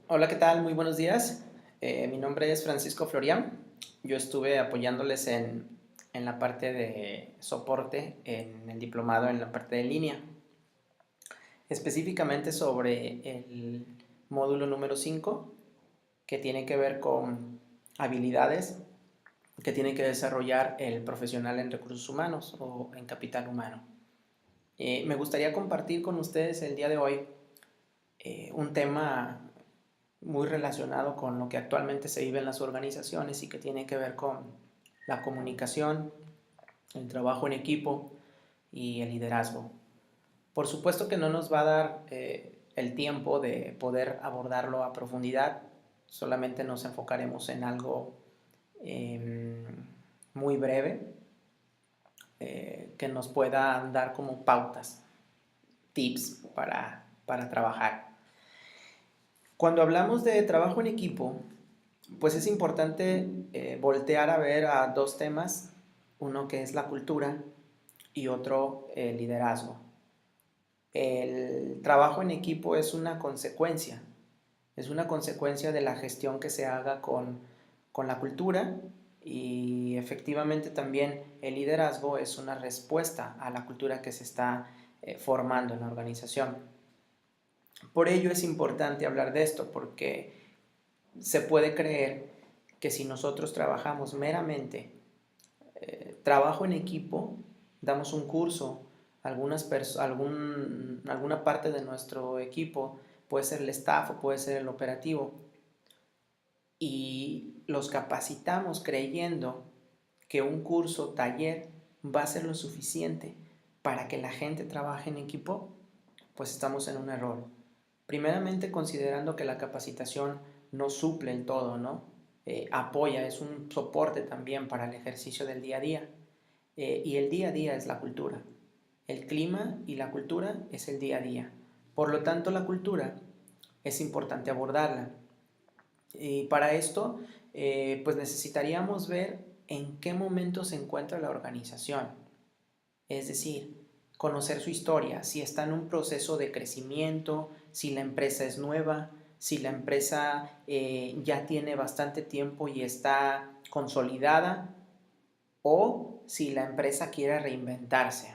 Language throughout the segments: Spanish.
Hola, ¿qué tal? Muy buenos días. Mi nombre es Francisco Florián. Yo estuve apoyándoles en la parte de soporte en el diplomado en la parte de línea, específicamente sobre el módulo número 5, que tiene que ver con habilidades que tiene que desarrollar el profesional en recursos humanos o en capital humano. Me gustaría compartir con ustedes el día de hoy un tema muy relacionado con lo que actualmente se vive en las organizaciones y que tiene que ver con la comunicación, el trabajo en equipo y el liderazgo. Por supuesto que no nos va a dar el tiempo de poder abordarlo a profundidad, solamente nos enfocaremos en algo eh, muy breve que nos pueda dar como pautas, tips para trabajar. Cuando hablamos de trabajo en equipo, pues es importante voltear a ver a dos temas, uno que es la cultura y otro el liderazgo. El trabajo en equipo es una consecuencia de la gestión que se haga con la cultura y efectivamente también el liderazgo es una respuesta a la cultura que se está formando en la organización. Por ello es importante hablar de esto porque se puede creer que si nosotros trabajamos meramente trabajo en equipo, damos un curso, alguna parte de nuestro equipo, puede ser el staff o puede ser el operativo, y los capacitamos creyendo que un curso, taller, va a ser lo suficiente para que la gente trabaje en equipo, pues estamos en un error. Primeramente considerando que la capacitación no suple el todo, ¿no? Apoya, es un soporte también para el ejercicio del día a día. Y el día a día es la cultura. El clima y la cultura es el día a día. Por lo tanto, la cultura es importante abordarla. Y para esto, pues necesitaríamos ver en qué momento se encuentra la organización. Es decir, conocer su historia, si está en un proceso de crecimiento, si la empresa es nueva, si la empresa ya tiene bastante tiempo y está consolidada, o si la empresa quiere reinventarse.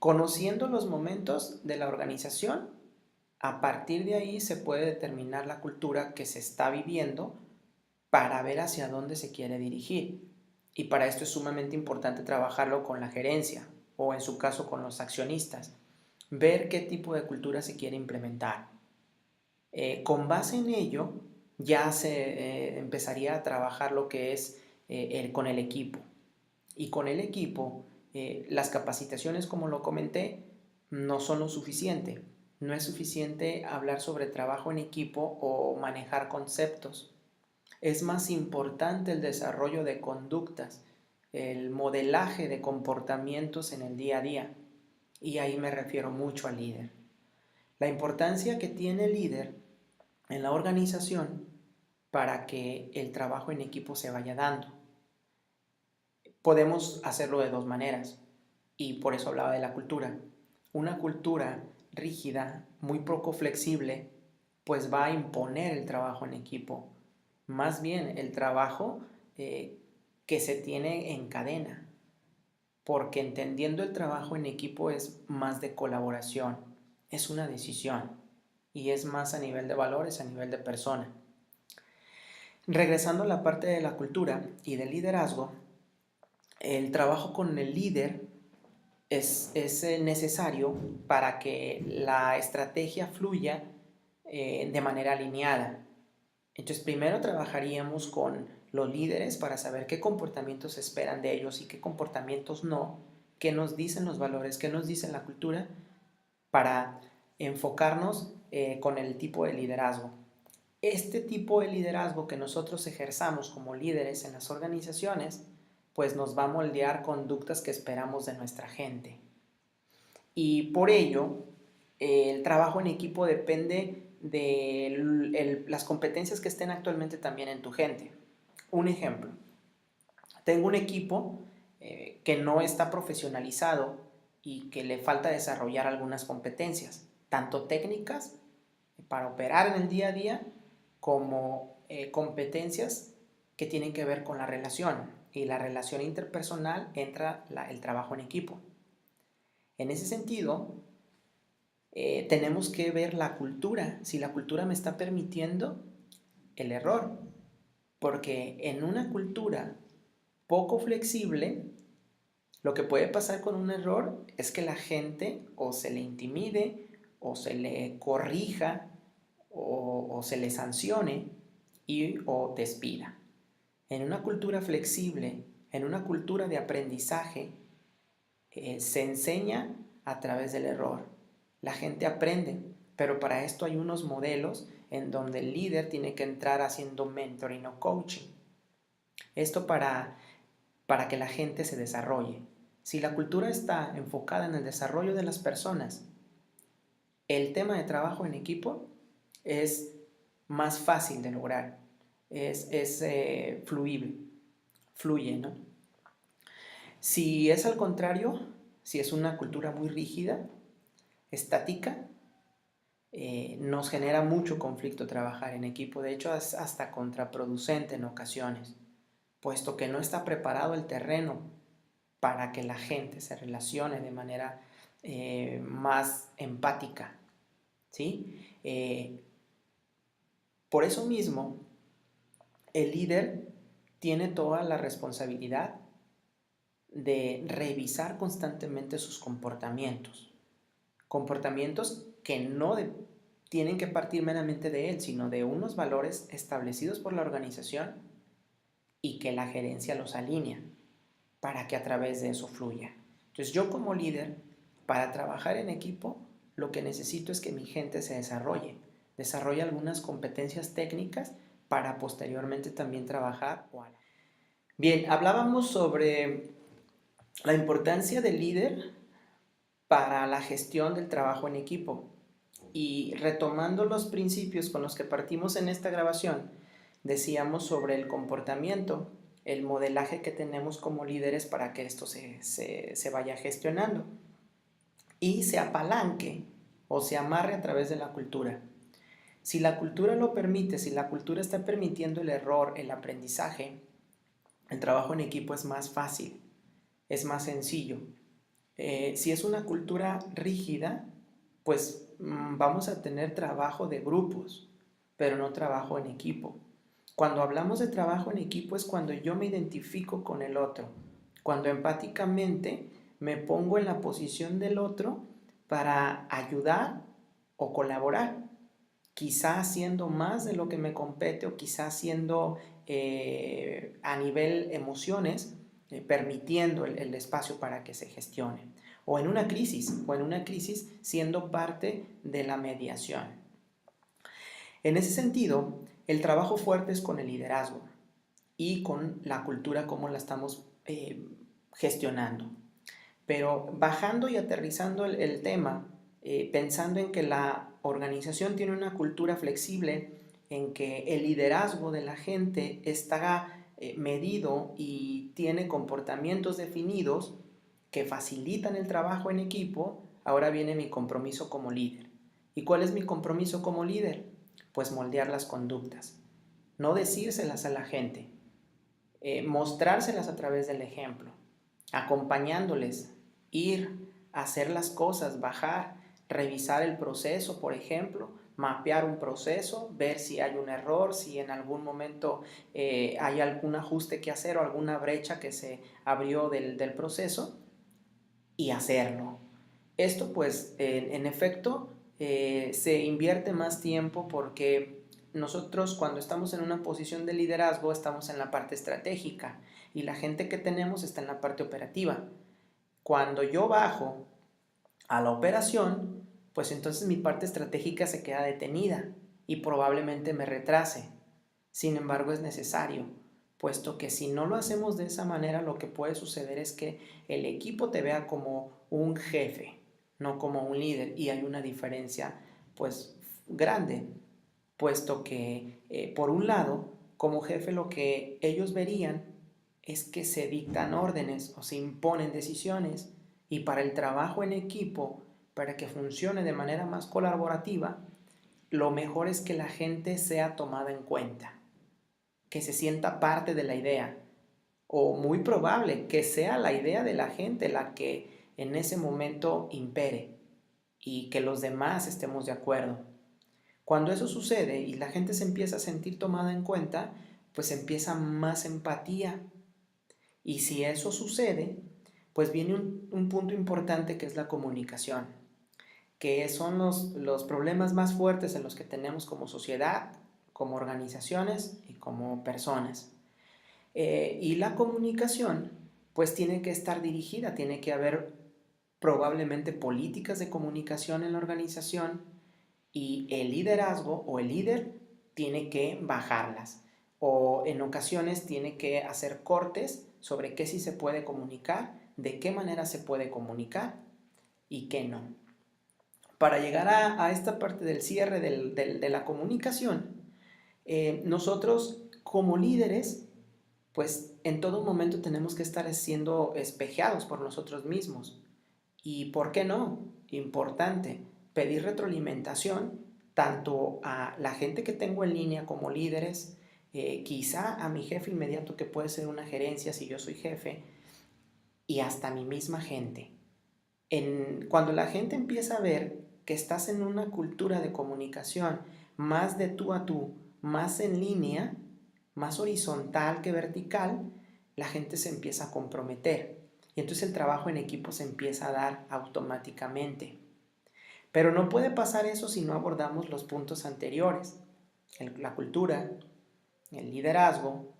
Conociendo los momentos de la organización, a partir de ahí se puede determinar la cultura que se está viviendo para ver hacia dónde se quiere dirigir. Y para esto es sumamente importante trabajarlo con la gerencia o en su caso con los accionistas. Ver qué tipo de cultura se quiere implementar. Con base en ello ya se empezaría a trabajar lo que es con el equipo. Y con el equipo, las capacitaciones, como lo comenté, no son lo suficiente. No es suficiente hablar sobre trabajo en equipo o manejar conceptos. Es más importante el desarrollo de conductas, el modelaje de comportamientos en el día a día. Y ahí me refiero mucho al líder. La importancia que tiene el líder en la organización para que el trabajo en equipo se vaya dando. Podemos hacerlo de dos maneras y por eso hablaba de la cultura. Una cultura rígida, muy poco flexible, pues va a imponer el trabajo en equipo. Más bien el trabajo que se tiene en cadena, porque entendiendo el trabajo en equipo es más de colaboración, es una decisión y es más a nivel de valores, a nivel de persona. Regresando a la parte de la cultura y del liderazgo, el trabajo con el líder es necesario para que la estrategia fluya de manera alineada. Entonces, primero trabajaríamos con los líderes para saber qué comportamientos esperan de ellos y qué comportamientos no, qué nos dicen los valores, qué nos dice la cultura, para enfocarnos con el tipo de liderazgo. Este tipo de liderazgo que nosotros ejerzamos como líderes en las organizaciones, pues nos va a moldear conductas que esperamos de nuestra gente. Y por ello, el trabajo en equipo depende de las competencias que estén actualmente también en tu gente. Un ejemplo, tengo un equipo que no está profesionalizado y que le falta desarrollar algunas competencias, tanto técnicas para operar en el día a día, como competencias que tienen que ver con la relación. Y la relación interpersonal entra el trabajo en equipo. En ese sentido, tenemos que ver la cultura, si la cultura me está permitiendo el error. Porque en una cultura poco flexible, lo que puede pasar con un error es que la gente o se le intimide, o se le corrija, o se le sancione o despida. En una cultura flexible, en una cultura de aprendizaje, se enseña a través del error. La gente aprende, pero para esto hay unos modelos en donde el líder tiene que entrar haciendo mentoring o coaching. Esto para que la gente se desarrolle. Si la cultura está enfocada en el desarrollo de las personas, el tema de trabajo en equipo es más fácil de lograr, es fluye, ¿no? Si es al contrario, si es una cultura muy rígida, estática, nos genera mucho conflicto trabajar en equipo. De hecho, es hasta contraproducente en ocasiones, puesto que no está preparado el terreno para que la gente se relacione de manera más empática, ¿sí? Por eso mismo, el líder tiene toda la responsabilidad de revisar constantemente sus comportamientos que no tienen que partir meramente de él, sino de unos valores establecidos por la organización y que la gerencia los alinea para que a través de eso fluya. Entonces yo como líder, para trabajar en equipo, lo que necesito es que mi gente se desarrolle algunas competencias técnicas para posteriormente también trabajar. Bien, hablábamos sobre la importancia del líder para la gestión del trabajo en equipo. Y retomando los principios con los que partimos en esta grabación, decíamos sobre el comportamiento, el modelaje que tenemos como líderes para que esto se vaya gestionando y se apalanque o se amarre a través de la cultura. Si la cultura lo permite, si la cultura está permitiendo el error, el aprendizaje, el trabajo en equipo es más fácil, es más sencillo. Si es una cultura rígida, pues vamos a tener trabajo de grupos, pero no trabajo en equipo. Cuando hablamos de trabajo en equipo es cuando yo me identifico con el otro, cuando empáticamente me pongo en la posición del otro para ayudar o colaborar, quizá haciendo más de lo que me compete o quizá haciendo a nivel emociones, permitiendo el espacio para que se gestione. O en una crisis siendo parte de la mediación. En ese sentido, el trabajo fuerte es con el liderazgo y con la cultura, cómo la estamos gestionando. Pero bajando y aterrizando el tema, pensando en que la organización tiene una cultura flexible, en que el liderazgo de la gente está medido y tiene comportamientos definidos que facilitan el trabajo en equipo, ahora viene mi compromiso como líder. ¿Y cuál es mi compromiso como líder? Pues moldear las conductas, no decírselas a la gente, mostrárselas a través del ejemplo, acompañándoles, ir a hacer las cosas, bajar, revisar el proceso, por ejemplo, mapear un proceso, ver si hay un error, si en algún momento hay algún ajuste que hacer o alguna brecha que se abrió del proceso y hacerlo. Esto pues en efecto se invierte más tiempo porque nosotros cuando estamos en una posición de liderazgo estamos en la parte estratégica y la gente que tenemos está en la parte operativa. Cuando yo bajo a la operación, pues entonces mi parte estratégica se queda detenida y probablemente me retrase. Sin embargo, es necesario, puesto que si no lo hacemos de esa manera, lo que puede suceder es que el equipo te vea como un jefe, no como un líder, y hay una diferencia pues grande, puesto que por un lado, como jefe lo que ellos verían es que se dictan órdenes o se imponen decisiones, y para el trabajo en equipo, para que funcione de manera más colaborativa, lo mejor es que la gente sea tomada en cuenta, que se sienta parte de la idea, o muy probable que sea la idea de la gente la que en ese momento impere y que los demás estemos de acuerdo. Cuando eso sucede y la gente se empieza a sentir tomada en cuenta, pues empieza más empatía. Y si eso sucede, pues viene un punto importante que es la comunicación, que son los problemas más fuertes en los que tenemos como sociedad, como organizaciones y como personas. Y la comunicación, pues tiene que estar dirigida, tiene que haber probablemente políticas de comunicación en la organización y el liderazgo o el líder tiene que bajarlas o en ocasiones tiene que hacer cortes sobre qué sí se puede comunicar, de qué manera se puede comunicar y qué no. Para llegar a esta parte del cierre de la comunicación, nosotros como líderes, pues en todo momento tenemos que estar siendo espejeados por nosotros mismos. ¿Y por qué no? Importante, pedir retroalimentación tanto a la gente que tengo en línea como líderes, quizá a mi jefe inmediato que puede ser una gerencia si yo soy jefe, y hasta a mi misma gente. Cuando la gente empieza a ver que estás en una cultura de comunicación más de tú a tú, más en línea, más horizontal que vertical, la gente se empieza a comprometer. Y entonces el trabajo en equipo se empieza a dar automáticamente. Pero no puede pasar eso si no abordamos los puntos anteriores, la cultura, el liderazgo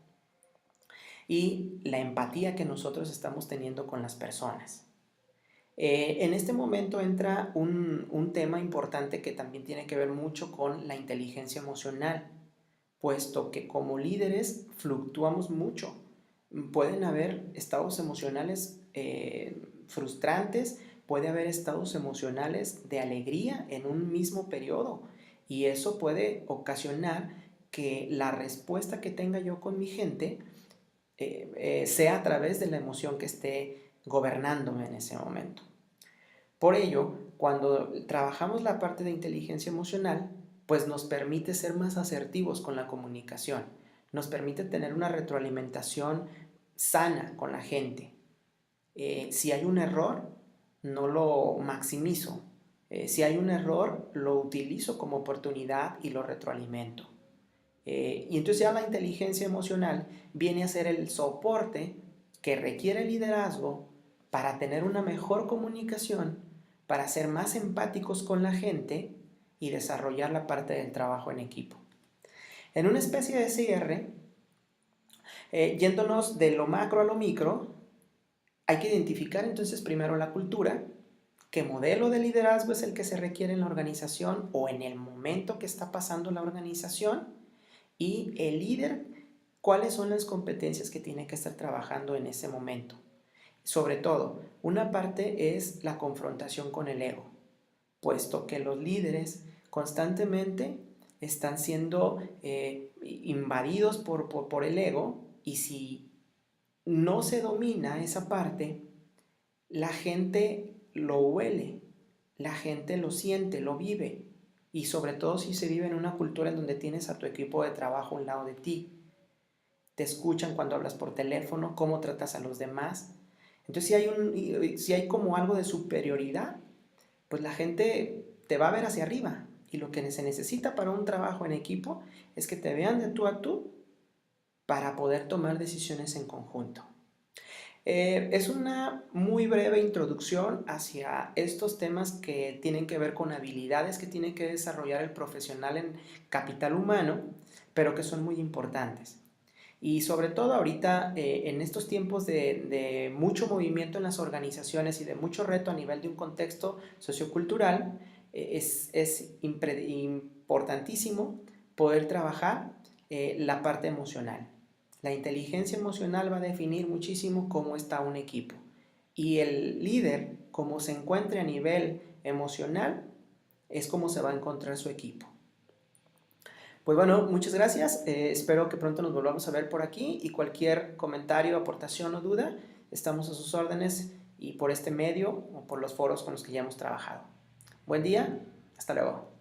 y la empatía que nosotros estamos teniendo con las personas. En este momento entra un tema importante que también tiene que ver mucho con la inteligencia emocional, puesto que como líderes fluctuamos mucho. Pueden haber estados emocionales frustrantes, puede haber estados emocionales de alegría en un mismo periodo y eso puede ocasionar que la respuesta que tenga yo con mi gente sea a través de la emoción que esté gobernándome en ese momento. Por ello, cuando trabajamos la parte de inteligencia emocional, pues nos permite ser más asertivos con la comunicación, nos permite tener una retroalimentación sana con la gente. Si hay un error, no lo maximizo. Si hay un error, lo utilizo como oportunidad y lo retroalimento. Y entonces ya la inteligencia emocional viene a ser el soporte que requiere el liderazgo para tener una mejor comunicación, para ser más empáticos con la gente y desarrollar la parte del trabajo en equipo. En una especie de cierre, yéndonos de lo macro a lo micro, hay que identificar entonces primero la cultura, qué modelo de liderazgo es el que se requiere en la organización o en el momento que está pasando la organización, y el líder, cuáles son las competencias que tiene que estar trabajando en ese momento. Sobre todo, una parte es la confrontación con el ego, puesto que los líderes constantemente están siendo invadidos por el ego y si no se domina esa parte, la gente lo huele, la gente lo siente, lo vive. Y sobre todo si se vive en una cultura en donde tienes a tu equipo de trabajo a un lado de ti. Te escuchan cuando hablas por teléfono, cómo tratas a los demás. Entonces si hay como algo de superioridad, pues la gente te va a ver hacia arriba. Y lo que se necesita para un trabajo en equipo es que te vean de tú a tú para poder tomar decisiones en conjunto. Es una muy breve introducción hacia estos temas que tienen que ver con habilidades que tiene que desarrollar el profesional en capital humano, pero que son muy importantes. Y sobre todo ahorita, en estos tiempos de mucho movimiento en las organizaciones y de mucho reto a nivel de un contexto sociocultural, es importantísimo poder trabajar la parte emocional. La inteligencia emocional va a definir muchísimo cómo está un equipo. Y el líder, como se encuentre a nivel emocional, es como se va a encontrar su equipo. Pues bueno, muchas gracias. Espero que pronto nos volvamos a ver por aquí y cualquier comentario, aportación o duda, estamos a sus órdenes y por este medio o por los foros con los que ya hemos trabajado. Buen día, hasta luego.